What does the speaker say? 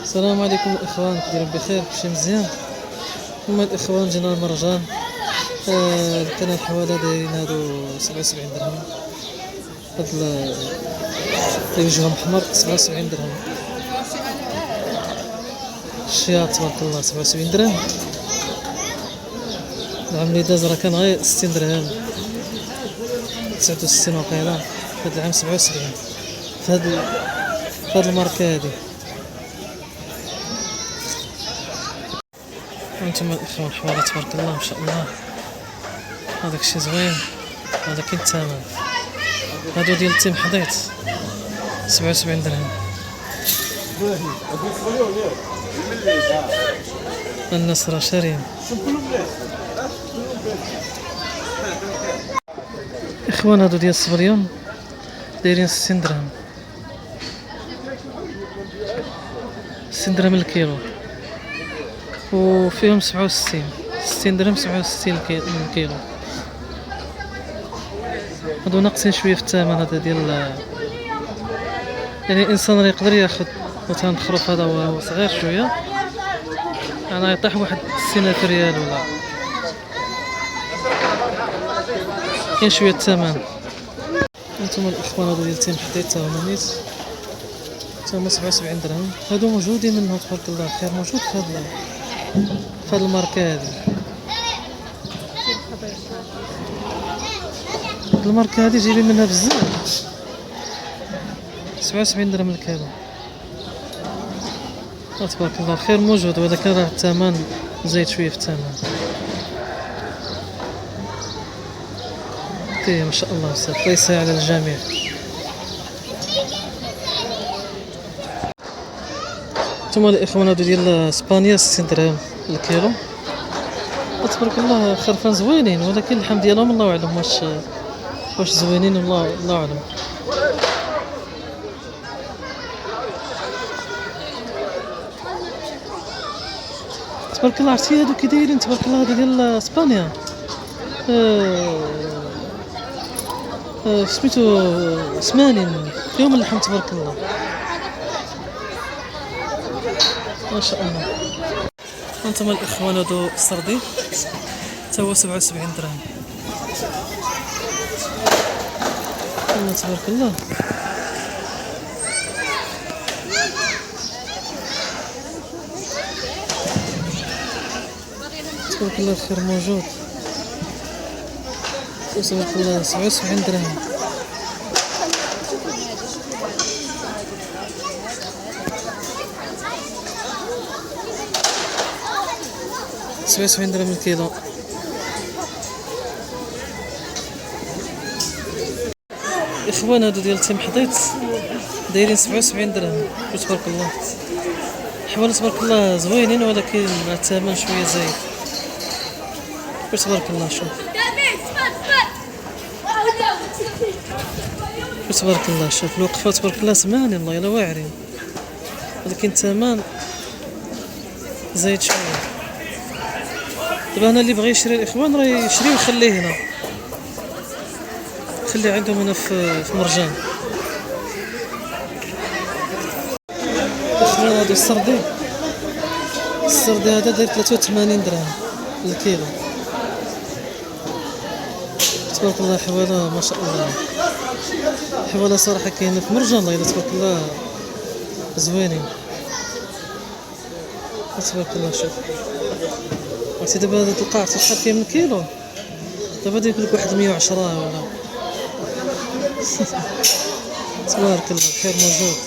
السلام عليكم الاخوان، كي دايرين بخير؟ كلشي مزيان. هما الاخوان جينا المرجان. كان الحواله دايرين هادو 77 درهم. هاد اللي وجههم احمر 77 درهم. الشياط تبارك الله 77 درهم. العام اللي داز راه كان غير 60 درهم، 69 وقيله. هاد العام 77 في هاد الماركه هادي. هانتوما الاخوان الحواله تبارك الله ما شاء الله. هذاك الشيء زوين، هذا كاين الثمن. هادو ديال التيم حضيت 77 درهم. الناس راه شارين. اخوان هادو ديال الصبريون دايرين 60 درهم، 60 درهم الكيلو، وفيهم 60 درهم 67 الكيلو. هادو ناقصين شويه في الثمن. هذا ديال يعني الانسان راه يقدر ياخذ مثلا الخروف هذا وهو صغير شويه، انا يطيح واحد 60,000 ريال ولا كاين شويه الثمن. هانتوما الاخوان هادو ديال تيم حديد تا هما نيت، تا هما 77 درهم. هادو موجودين منهم تبارك الله الخير، موجود في هاد الماركه هادي. هاد الماركه هادي جايبين منها بزاف. 77 درهم الكيلو. تبارك الله الخير موجود، ولكن راه الثمن زايد شويه في الثمن. ما شاء الله بزاف، الله يسهل على الجميع. نتوما الاخوان هادو ديال اسبانيا 60 درهم الكيلو. تبارك الله خرفان زوينين، ولكن اللحم ديالهم الله اعلم واش زوينين، الله اعلم. تبارك الله عرفتي هادو كي دايرين تبارك الله. هادو ديال اسبانيا سميتو 80 فيهم اللحم تبارك الله ما شاء الله. هانتوما الاخوان هادو السردين تا هو 77 درهم. تبارك الله. تبارك الله الخير موجود. تبارك الله 77 درهم. سبعة وسبعين درهم الكيلو. اخوان هادو ديال تيم حضيت دايرين 77 درهم. تبارك الله حواله تبارك الله زوينين، ولكن الثمن شويه زايد. تبارك الله شوف، تبارك الله شوف الوقفه تبارك الله 8 الله يلا واعرين، ولكن الثمن زايد شويه. دابا هنا اللي بغى يشري الاخوان راه يشري ويخليه هنا، خليه عندهم هنا في مرجان. اخوان هادو السردي هذا داير 83 درهم الكيلو. تبارك الله حواله ما شاء الله، حواله صراحه كاينه في مرجان الله تبارك الله زوينين. تبارك الله شوف عرفتي دابا هاد القاع شحال فيه من كيلو؟ دابا يقول لك واحد 110 ولا تبارك الله الخير موجود.